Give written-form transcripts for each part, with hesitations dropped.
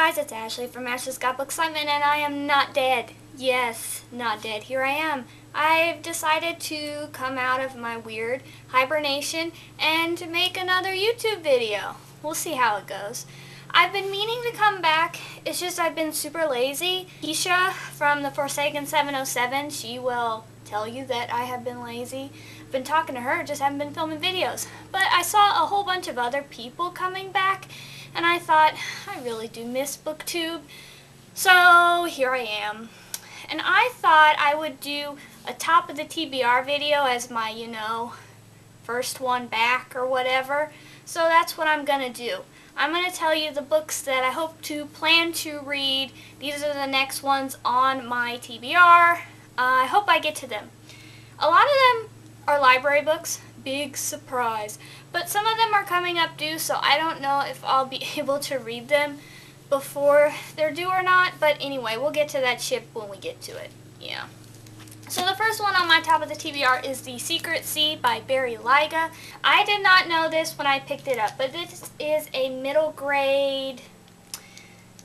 guys, it's Ashley from acbsgotbookcitement, and I am not dead. Yes, not dead. Here I am. I've decided to come out of my weird hibernation and make another YouTube video. We'll see how it goes. I've been meaning to come back. It's just I've been super lazy. Keisha from the Forsaken 707, she will tell you that I have been lazy. I've been talking to her, just haven't been filming videos. But I saw a whole bunch of other people coming back, and I thought, I really do miss booktube. So here I am. And I thought I would do a top of the TBR video as my, first one back or whatever. So that's what I'm going to do. I'm going to tell you the books that I hope to plan to read. These are the next ones on my TBR. I hope I get to them. A lot of them are library books. Big surprise. But some of them are coming up due, so I don't know if I'll be able to read them before they're due or not. But anyway, we'll get to that ship when we get to it. Yeah. So the first one on my top of the TBR is The Secret Sea by Barry Lyga. I did not know this when I picked it up, but this is a middle grade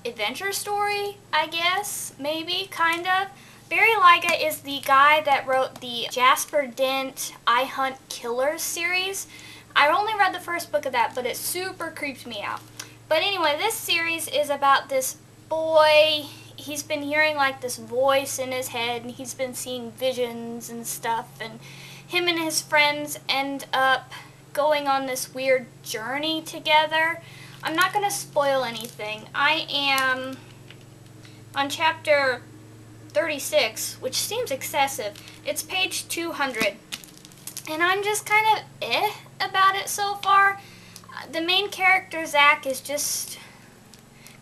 adventure story, I guess, maybe, kind of. Barry Lyga is the guy that wrote the Jasper Dent I Hunt Killers series. I only read the first book of that, but it super creeped me out. But anyway, this series is about this boy. He's been hearing like this voice in his head, and he's been seeing visions and stuff, and him and his friends end up going on this weird journey together. I'm not going to spoil anything. I am on chapter 36, which seems excessive. It's page 200, and I'm just kind of about it so far. The main character, Zach, is just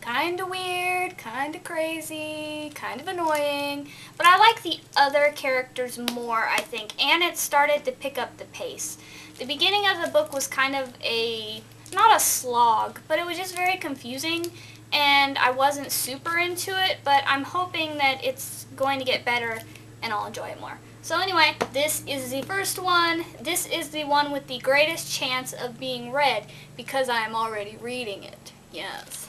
kind of weird, kind of crazy, kind of annoying, but I like the other characters more, I think, and it started to pick up the pace. The beginning of the book was kind of not a slog, but it was just very confusing, and I wasn't super into it, but I'm hoping that it's going to get better and I'll enjoy it more. So anyway, this is the first one. This is the one with the greatest chance of being read because I am already reading it. Yes.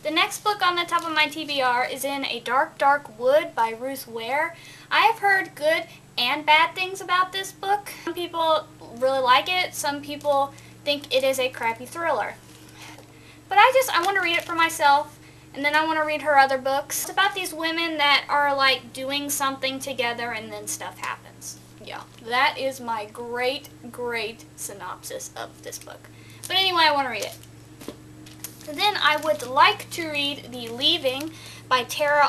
The next book on the top of my TBR is In a Dark, Dark Wood by Ruth Ware. I have heard good and bad things about this book. Some people really like it. Some people think it is a crappy thriller. But I want to read it for myself, and then I want to read her other books. It's about these women that are like doing something together and then stuff happens. Yeah, that is my great, great synopsis of this book. But anyway, I want to read it. Then I would like to read The Leaving by Tara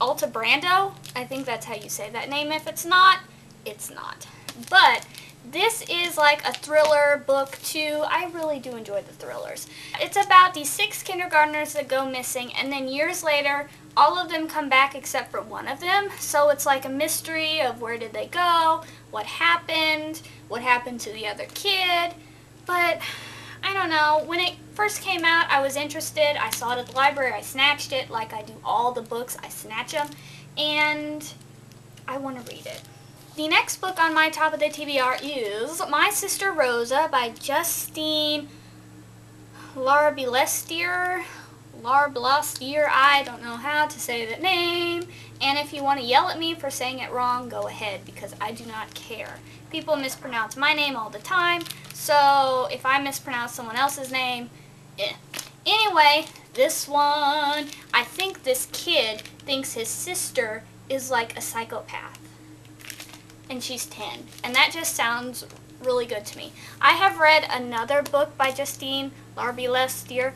Altebrando. I think that's how you say that name. If it's not, it's not. But this is like a thriller book too. I really do enjoy the thrillers. It's about these 6 kindergartners that go missing, and then years later, all of them come back except for one of them. So it's like a mystery of where did they go, what happened to the other kid. But I don't know. When it first came out, I was interested. I saw it at the library. I snatched it like I do all the books. I snatch them, and I want to read it. The next book on my top of the TBR is My Sister Rosa by Justine Larbalestier. I don't know how to say that name. And if you want to yell at me for saying it wrong, go ahead, because I do not care. People mispronounce my name all the time, so if I mispronounce someone else's name, Anyway, this one, I think this kid thinks his sister is like a psychopath, and she's 10, and that just sounds really good to me. I have read another book by Justine Larbalestier,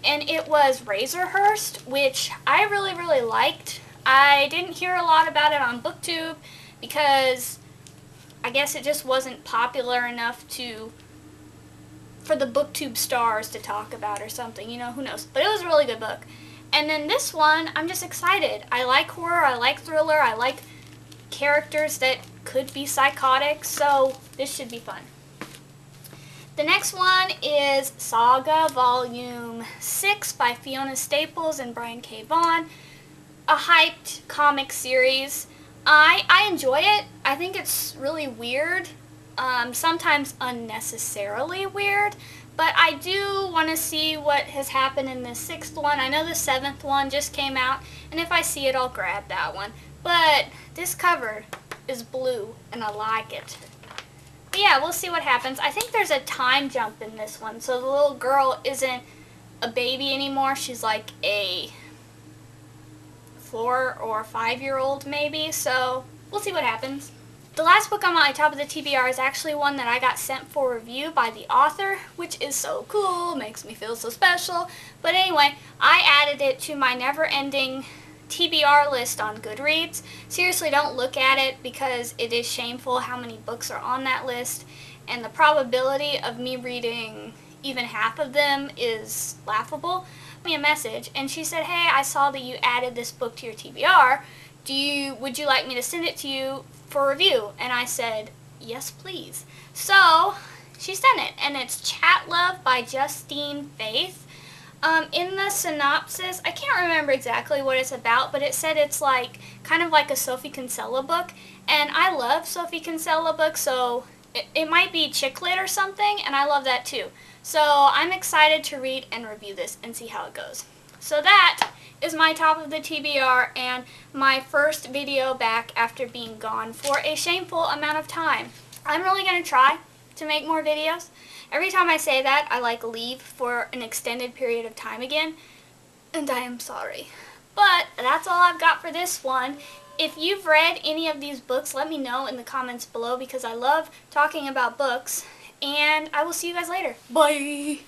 and it was Razorhurst, which I really, really liked. I didn't hear a lot about it on BookTube because I guess it just wasn't popular enough for the BookTube stars to talk about or something, who knows. But it was a really good book. And then this one, I'm just excited. I like horror, I like thriller, I like characters that could be psychotic, so this should be fun. The next one is Saga Volume 6 by Fiona Staples and Brian K. Vaughan. A hyped comic series. I enjoy it. I think it's really weird. Sometimes unnecessarily weird, But I do want to see what has happened in the 6th one. I know the 7th one just came out, and if I see it, I'll grab that one. But this cover is blue, and I like it. But yeah, we'll see what happens. I think there's a time jump in this one, so the little girl isn't a baby anymore. She's like a 4 or 5-year-old maybe, so we'll see what happens. The last book on my top of the TBR is actually one that I got sent for review by the author, which is so cool, makes me feel so special. But anyway, I added it to my never-ending TBR list on Goodreads. Seriously, don't look at it because it is shameful how many books are on that list, and the probability of me reading even half of them is laughable. Me a message, and she said, "Hey, I saw that you added this book to your TBR. Would you like me to send it to you for review?" And I said, "Yes, please." So she sent it, and it's Chat Love by Justine Faith. In the synopsis, I can't remember exactly what it's about, but it said it's like kind of like a Sophie Kinsella book, and I love Sophie Kinsella books, so it might be chick lit or something, and I love that too. So I'm excited to read and review this and see how it goes. So that is my top of the TBR and my first video back after being gone for a shameful amount of time. I'm really going to try to make more videos. Every time I say that, I like leave for an extended period of time again, and I am sorry. But that's all I've got for this one. If you've read any of these books, let me know in the comments below because I love talking about books, and I will see you guys later. Bye!